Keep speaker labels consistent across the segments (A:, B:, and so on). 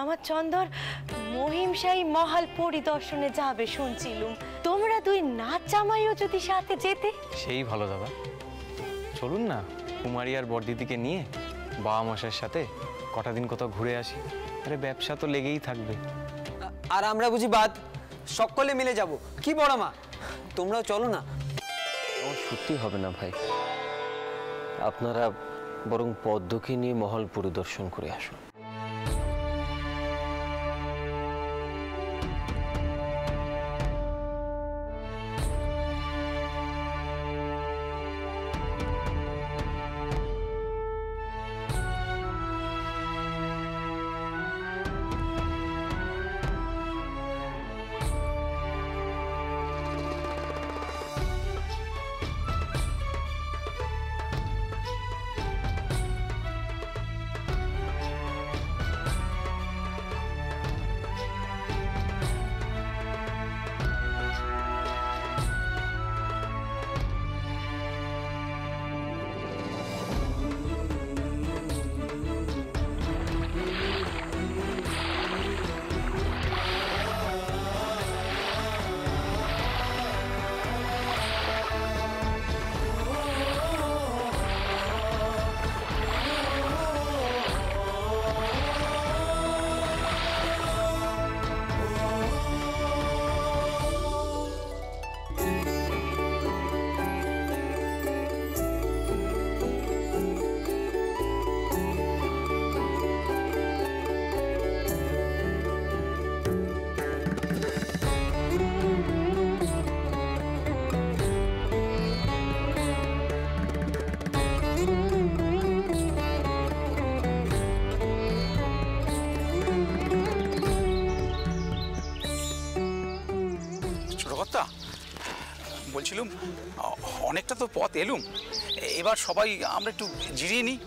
A: আমার চন্দর মহিমশাহী মহল পরিদর্শনে যাবে শুনছিলুম। তোমরা দুই নাচ জামাইও যদি সাথে যেতে।
B: সেই ভালো দাদা, চলুন না কুমারী আর বড়দিদিকে নিয়ে বাবা মশাইয়ের সাথে কটা দিন কোথাও ঘুরে আসি। আরে ব্যবসা তো লেগেই থাকবে।
C: আর আমরা বুঝি বাদ, সকলে মিলে যাব। কি বড় মা, তোমরাও চলো না।
D: সত্যি হবে না ভাই, আপনারা বরং পদ্মকে নিয়ে মহল পরিদর্শন করে আসুন।
E: বলছিলাম অনেকটা তো পথ এলুম, এবার সবাই আমরা একটু জিরিয়ে নিই।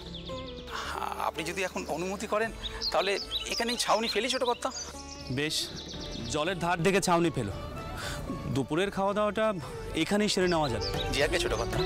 E: আপনি যদি এখন অনুমতি করেন তাহলে এখানেই ছাউনি ফেলি ছোট কর্তা।
F: বেশ, জলের ধার দেখে ছাউনি ফেলো। দুপুরের খাওয়া দাওয়াটা এখানেই সেরে নেওয়া যাবে।
E: জি আগে ছোট কর্তা।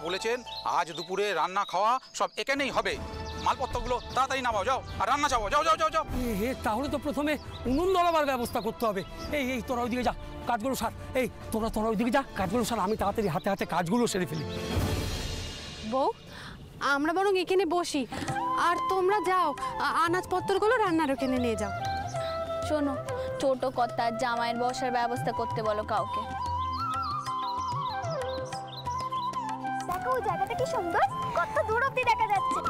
E: বলেছেন আজ দুপুরে রান্না খাওয়া সব এখানেই হবে। মালপত্রগুলো তাড়াতাড়ি নামাও, যাও আর রান্না চাও, যাও যাও যাও যাও।
G: তাহলে তো প্রথমে উনুন ধরাবার ব্যবস্থা করতে হবে। এই তোরা ওইদিকে যা, কাজগুলো সার। এই তোরা ওইদিকে যা, কাজগুলো সার। আমি তাড়াতাড়ি হাতে হাতে কাজগুলো সেরে ফেলি।
H: বউ, আমরা বরং এখানে বসি, আর তোমরা যাও আনাজপত্রগুলো রান্নার ওখানে নিয়ে যাও।
I: শোনো, ছোট কর্তা জামাইয়ের বসার ব্যবস্থা করতে বলো কাউকে।
J: দেখো জায়গাটা কি সুন্দর, কত দূর অবধি দেখা যাচ্ছে।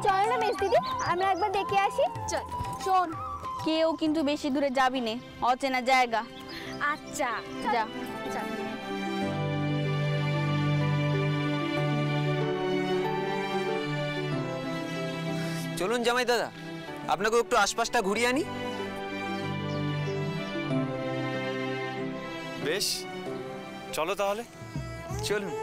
J: চলো না মেজ দিদি, আমরা একবার দেখে আসি।
I: চল। শোন, কেউ কিন্তু বেশি দূরে যাবি না, অচেনা জায়গা।
J: আচ্ছা
I: যা।
C: চলুন জামাই দাদা, আপনাকে একটু আশপাশটা ঘুরিয়ে আনি।
B: বেশ, চলো তাহলে।
C: চলুন।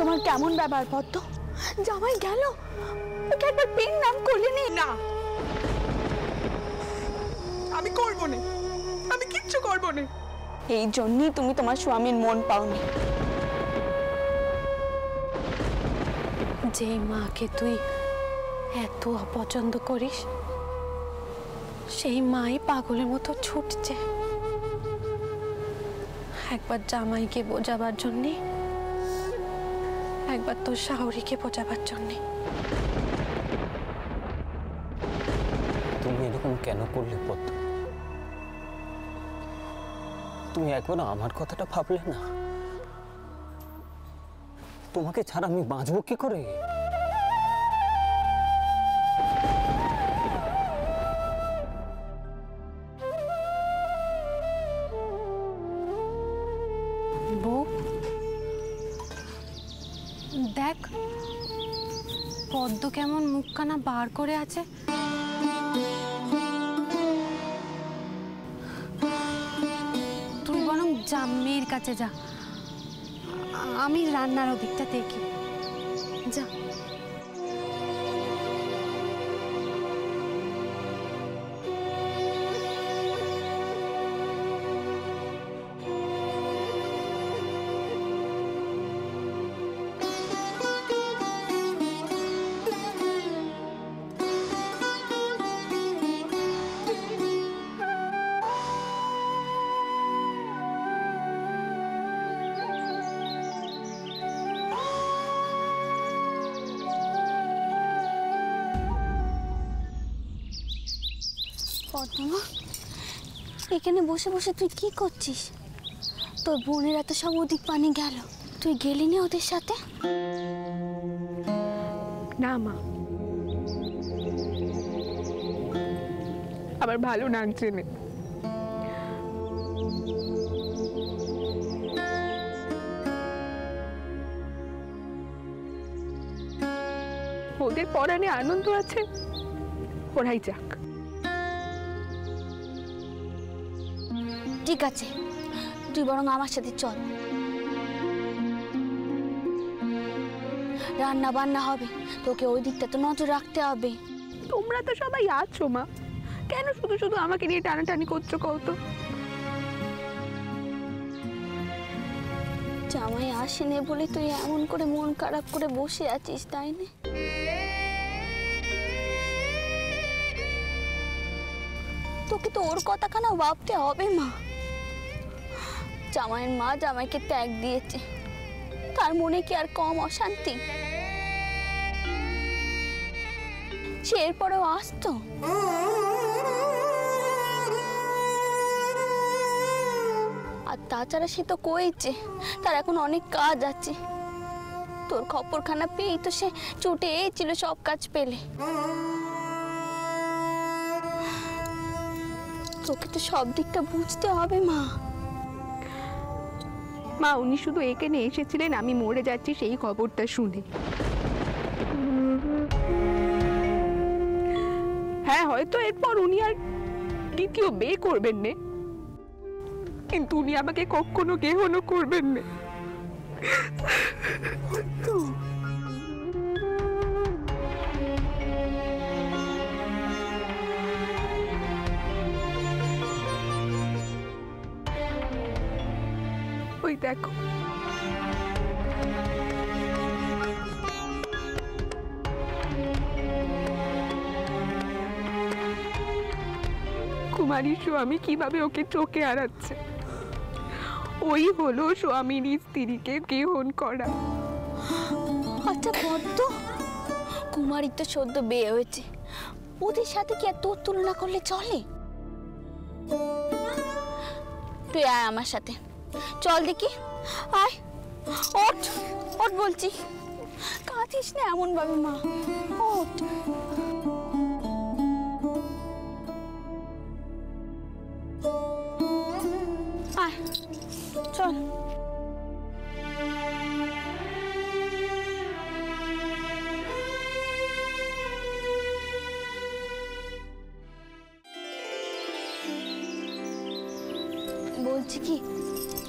I: তোমার কেমন ব্যাপার পদ্ম? জামাই গেল, ওকে একবার পেন নাম করলে না।
K: আমি করব না, আমি কিচ্ছু করব না।
I: এই জন্যই তুমি তোমার স্বামীর মন পাওনি।
H: যে মাকে তুই এত অপছন্দ করিস, সেই মাই পাগলের মতো ছুটছে একবার জামাইকে বোঝাবার জন্যে, একবার তোর শাহরিকে বোঝাবার জন্যে।
D: তুমি এরকম কেন করলে পদ্ম? তুমি একবার আমার কথাটা ভাবলে না? তোমাকে ছাড়া আমি বাঁচবো কি করে?
H: বউ, দেখ পদ্ম কেমন মুখখানা বার করে আছে। তুই বরং যা, মেয়ের কাছে যা, আমি রান্নার ওদিকটা দেখি। যা।
I: পদ্মা, এখানে বসে বসে তুই কি করছিস? তোর বোনেরা তো সব ওদিক পানি গেল, তুই গেলি না ওদের সাথে?
K: না মা, আমার ভালো লাগছে না। ওদের পরাণে আনন্দ আছে, ওরাই যাক।
I: ঠিক আছে, তুই বরং আমার সাথে চল, রান্না বান্না হবে, তোকে ওই দিকটা তো নজর রাখতে হবে।
K: তোমরা তো সবাই আছো মা, কেন শুধু শুধু আমাকে নিয়ে টানাটানি করছো কও তো?
I: জামাই আসেনি বলে তুই এমন করে মন খারাপ করে বসে আছিস, তাই না? তোকে তো ওর কথাখানা ভাবতে হবে মা। জামাইয়ের মা জামাইকে ত্যাগ দিয়েছে, তার মনে কি আর কম অশান্তি? সে এরপরেও আসতো? আর তাছাড়া সে তো কইছে তার এখন অনেক কাজ আছে। তোর খবরখানা পেয়েই তো সে ছুটে এসেছিল সব কাজ পেলে। তোকে তো সব দিকটা বুঝতে হবে মা।
K: মা, উনি শুধু এখানে এসেছিলেন আমি মরে যাচ্ছি সেই খবরটা শুনে। হ্যাঁ, হয়তো এরপর উনি আর দ্বিতীয় বিয়ে করবেন না, কিন্তু উনি আমাকে কখনো গেহনও করবেন না। ওই দেখো, কুমারীর স্বামী কিভাবে ওকে চোখে আড়াচ্ছে। ওই হলো স্বামীর স্ত্রীকে গ্রহণ করা।
I: আচ্ছা পদ্ম, কুমারীর তো সদ্য বিয়ে হয়েছে, ওদের সাথে কি আর তোর তুলনা করলে চলে? তুই আয় আমার সাথে, চল দেখি, আয়, ওঠ ওঠ বলছি, কাঁদিস না এমন ভাবে মা, ওঠ। আয় চল। বলছি কি,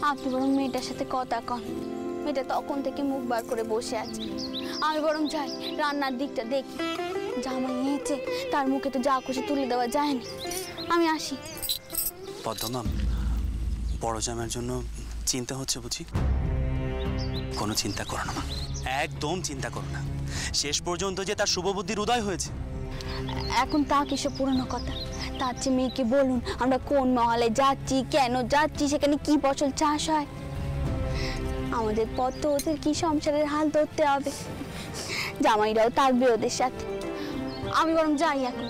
I: আপনি বরং মেয়েটার সাথে কথা কন। মেয়েটা তখন থেকে মুখ বার করে বসে আছে। আমি বরং যাই, রান্নার দিকটা দেখি। জামাই নিয়েছে, তার মুখে তো যা খুশি তুলে দেওয়া যায়নি। আমি আসি।
F: পদ্মা, বড় জামাইয়ের জন্য চিন্তা হচ্ছে বুঝি? কোনো চিন্তা করো না মা, একদম চিন্তা করো না। শেষ পর্যন্ত যে তার শুভবুদ্ধির উদয় হয়েছে।
I: এখন তা কিসব পুরনো কথা, তার চেয়ে মেয়েকে বলুন আমরা কোন মহলে যাচ্ছি, কেন যাচ্ছি, সেখানে কি ফসল চাষ হয়। আমাদের পথ তো ওদের কি সংসারের হাল ধরতে হবে। জামাইরাও থাকবে ওদের সাথে। আমি বরং যাই এখন।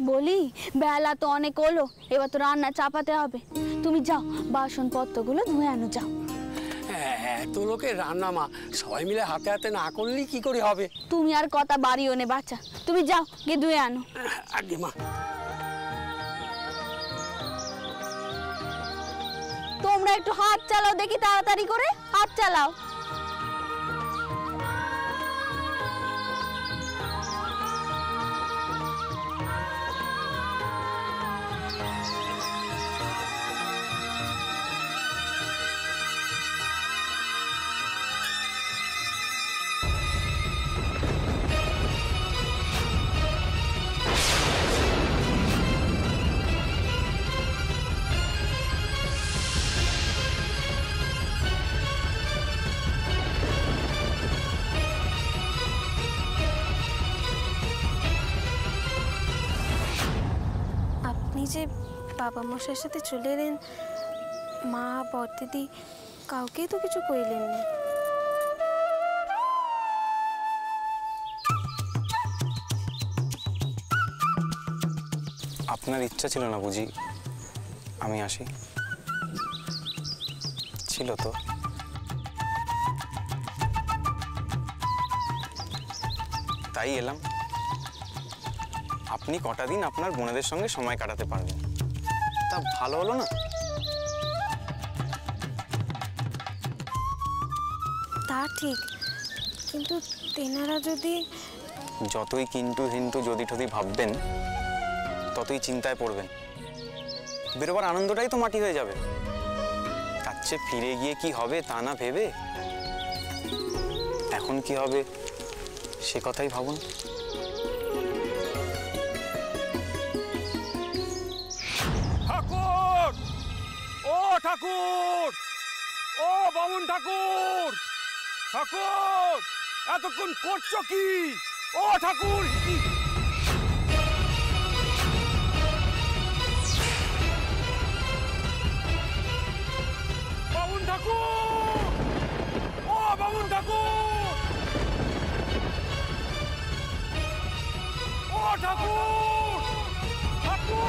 I: বলি বেলা তো অনেক হলো, এবার তো রান্না চাপাতে হবে। তুমি যাও বাসনপত্রগুলো ধুয়ে আনো, যাও।
G: এত লোকের রান্না মা, সবাই মিলে হাতে হাতে না করলে কি করে হবে?
I: তুমি আর কথা বাড়িও নে বাচ্চা, তুমি যাও গিয়ে ধুয়ে আনো।
G: আগে মা।
I: তোমরা একটু হাত চালাও দেখি, তাড়াতাড়ি করে হাত চালাও।
L: আপনি যে বাবা মশাইয়ের সাথে চলে এলেন, মা বড়দিদি কাউকেই তো কিছু কইলেন না।
B: আপনার ইচ্ছা ছিল না বুঝি আমি আসি? ছিল তো। তাই এলাম। আপনি কটা দিন আপনার বোনেদের সঙ্গে সময় কাটাতে পারবেন, তা ভালো হলো না?
L: তা ঠিক, কিন্তু তেনারা যদি...
B: যতই কিন্তু হিন্তু যদি ঠদি ভাববেন ততই চিন্তায় পড়বেন। বেরোবার আনন্দটাই তো মাটি হয়ে যাবে। তার চেয়ে ফিরে গিয়ে কি হবে তা না ভেবে এখন কি হবে সে কথাই ভাবুন।
M: ঠাকুর, ও ঠাকুর, ও বামুন ঠাকুর, ঠাকুর এতক্ষণ করছো কি? ও ঠাকুর, বামুন ঠাকুর, ও বামুন ঠাকুর, ও ঠাকুর, ঠাকুর।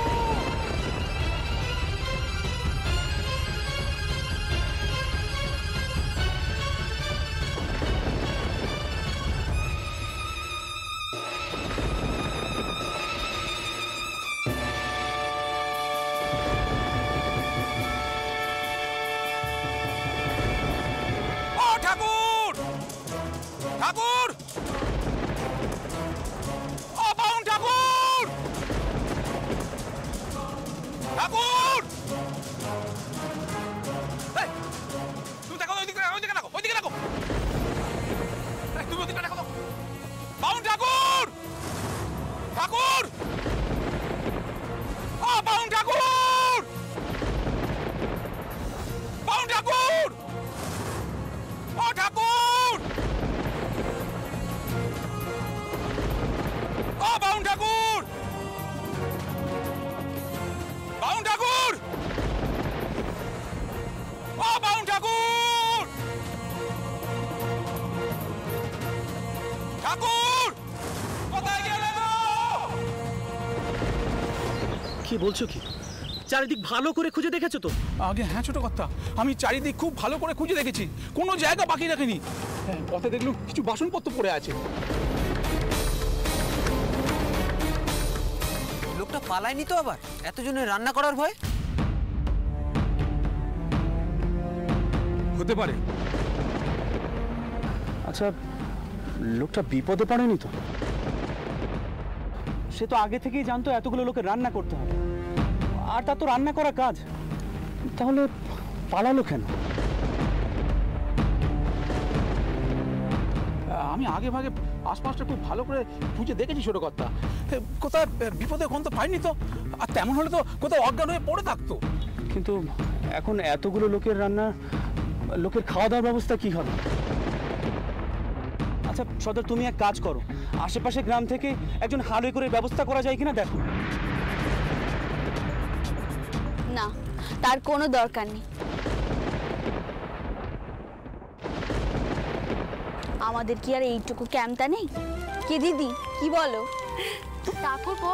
M: ঠাকুর, ঠাকুর, ও বামুন ঠাকুর, ঠাকুর, তুমি দেখো, ওইদিকে দেখো, ওইদিকে দেখো, তুমি ওইদিকে দেখো, বামুন ঠাকুর, ঠাকুর, ও বামুন ঠাকুর, বামুন ঠাকুর, ও ঠাকুর, ও বামুন ঠাকুর, বামুন ঠাকুর, ও বামুন ঠাকুর, ঠাকুর, কোথায় গেলে গো?
F: কি বলছো কি? চারিদিক ভালো করে খুঁজে দেখেছো তো?
E: আগে হ্যাঁ ছোট কথা, আমি চারিদিক খুব ভালো করে খুঁজে দেখেছি, কোনো জায়গা বাকি রাখিনি। হ্যাঁ, পথে দেখলাম কিছু বাসনপত্র পড়ে আছে।
C: লোকটা পালায়নি তো আবার এতজনের রান্না করার ভয়?
E: হতে পারে।
F: আচ্ছা, লোকটা বিপদে পড়েনি তো? সে তো আগে থেকেই জানতো এতগুলো লোকের রান্না করতে হবে, আর তা তো রান্না করা কাজ, তাহলে পালালো কেন?
E: আমি আগে ভাগে আশপাশটা খুব ভালো করে খুঁজে দেখেছি ছোট কথা, কোথায় বিপদে গন্ধ পাইনি তো। আর তেমন হলে তো কোথাও অজ্ঞান হয়ে পড়ে থাকতো।
F: কিন্তু এখন এতগুলো লোকের রান্না, লোকের খাওয়া দাওয়ার ব্যবস্থা কি হবে? আচ্ছা সদর, তুমি এক কাজ করো, আশেপাশে গ্রাম থেকে একজন হালুই করে ব্যবস্থা করা যায় কিনা দেখো।
I: না, তার কোনো দরকার নেই। আমাদের কি আর এইটুকু ক্যাম্পটা নেই? কি দিদি, কি বলো?
H: ঠাকুরপো,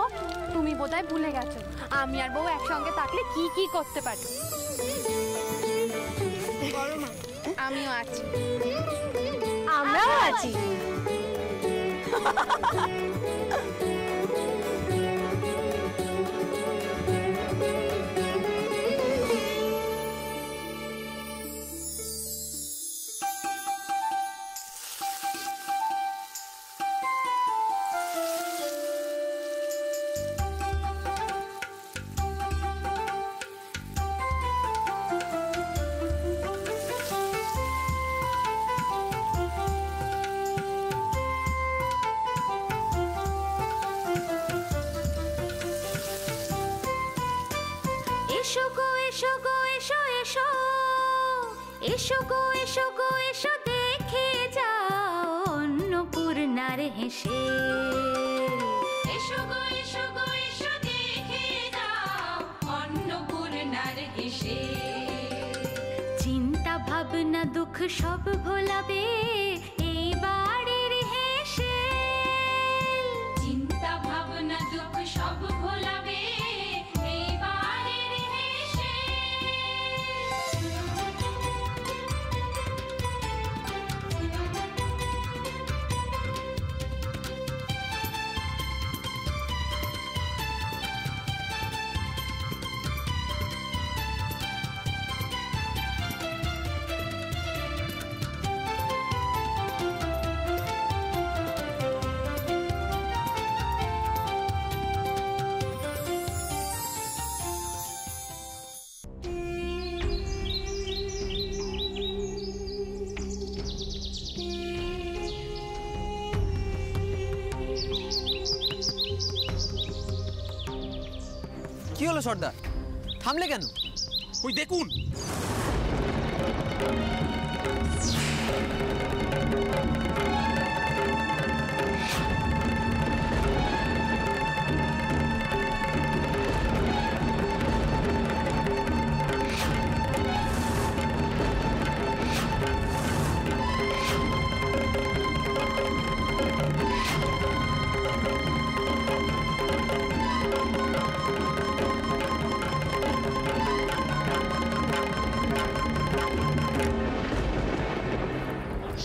H: তুমি বোধহয় ভুলে গেছো আমি আর বউ একসঙ্গে থাকলে কি কি করতে পারি। বড় মা আমিও আছি।
A: আমরাও আছি।
N: এসো গো এসো গো এসো এসো এসো গো এসো গো এসো দেখে যাও অন্নপূর্ণার হেসে। এসো গো এসো গো এসো দেখে যাও অন্নপূর্ণার হেসে। চিন্তা ভাবনা দুঃখ সব ভোলাবে এই বাড়ির হেসে। চিন্তা ভাবনা দুঃখ সব ভোলাবে এই বাড়ির হেসে।
C: কি হলো সর্দার, থামলে কেন?
E: ওই দেখুন।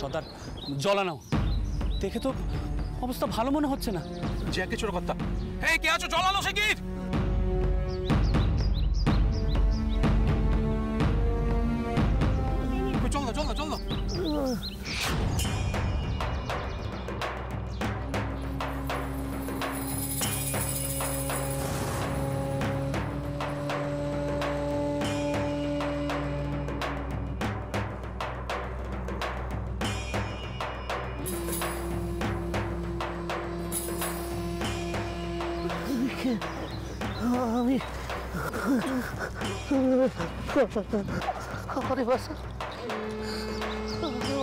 F: সর্দার জল আনাও, দেখে তো অবস্থা ভালো মনে হচ্ছে না।
E: জ্যাকে ছোট কথা। এই কে আছো, জল আনো শিগগির। চল না চল না চল না।
O: আমি আরে বাসা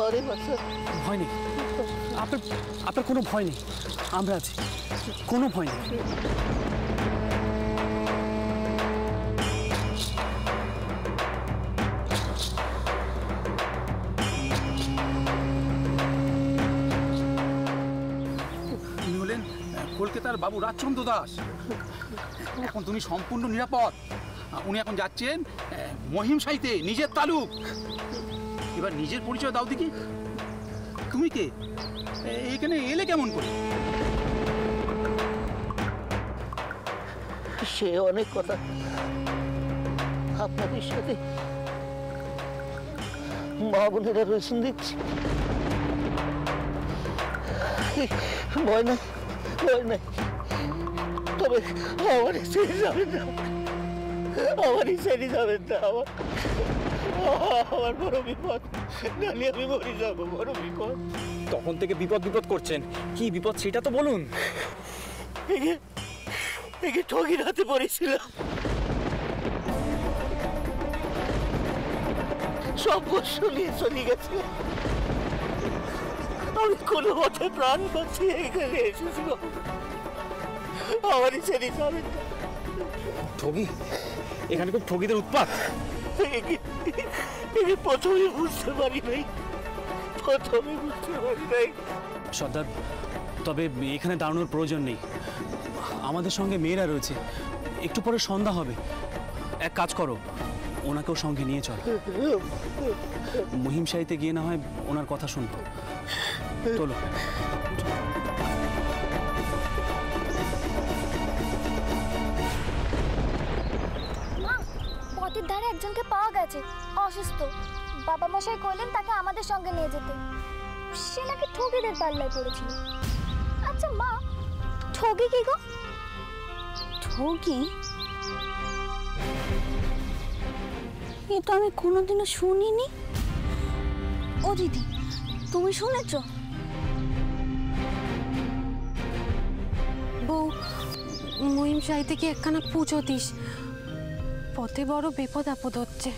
O: আরে বাসা
F: ভয় নেই, আপনার কোনো ভয় নেই, আমরা আছি, কোনো ভয় নেই।
E: উনি হলেন কলকাতার বাবু রাজচন্দ্র দাস। এখন তুমি সম্পূর্ণ নিরাপদ। উনি এখন যাচ্ছেন মহিমসাইতে, নিজের তালুক। এবার নিজের পরিচয় দাও দেখি, তুমি কে, এখানে এলে কেমন করে?
O: সে অনেক কথা আপনাদের সাথে মা বোনেরা রয়েছেন দেখছি। ভয় নাই, ভয় নাই, তবে আমারই ছেড়ে যাবেন না, আমারই ছেড়ে যাবেন না। আমার বড় বিপদ, নাহলে আমি মরে যাবো, বড় বিপদ।
B: তখন থেকে বিপদ বিপদ করছেন, কি বিপদ সেটা তো বলুন।
O: একে ঠগির হাতে পড়েছিলাম, সব বর্ষ নিয়ে চলে গেছে। আমি কোনো মতে প্রাণ বাঁচিয়ে এখানে এসেছিলাম, আমারই ছেড়ে যাবেন না।
B: ঠগি, এখানে খুব ঠগিদের উৎপাত।
O: প্রথমে বুঝতে পারি নাই, প্রথমে বুঝতে পারি নাই।
F: সর্দার, তবে এখানে দাঁড়ানোর প্রয়োজন নেই, আমাদের সঙ্গে মেয়েরা রয়েছে, একটু পরে সন্ধ্যা হবে। এক কাজ করো, ওনাকেও সঙ্গে নিয়ে চল। মহিম শাড়িতে গিয়ে না হয় ওনার কথা শুনবো। চলো।
J: মা, পথের ধারে একজনকে পাওয়া গেছে, অসুস্থ। বাবা মশাই কইলেন তাকে আমাদের সঙ্গে নিয়ে যেতে। সে নাকি ঠগিদের পাল্লায় পড়েছিল। আচ্ছা মা, ঠগি কি গো?
I: ঠগি? এ তো আমি কোনোদিনও শুনিনি। ও দিদি, তুমি শুনেছ?
H: বউ, মহিম সাহিতে কি একখানা পুজো দিস, পথে বড় বিপদ আপদ হচ্ছে।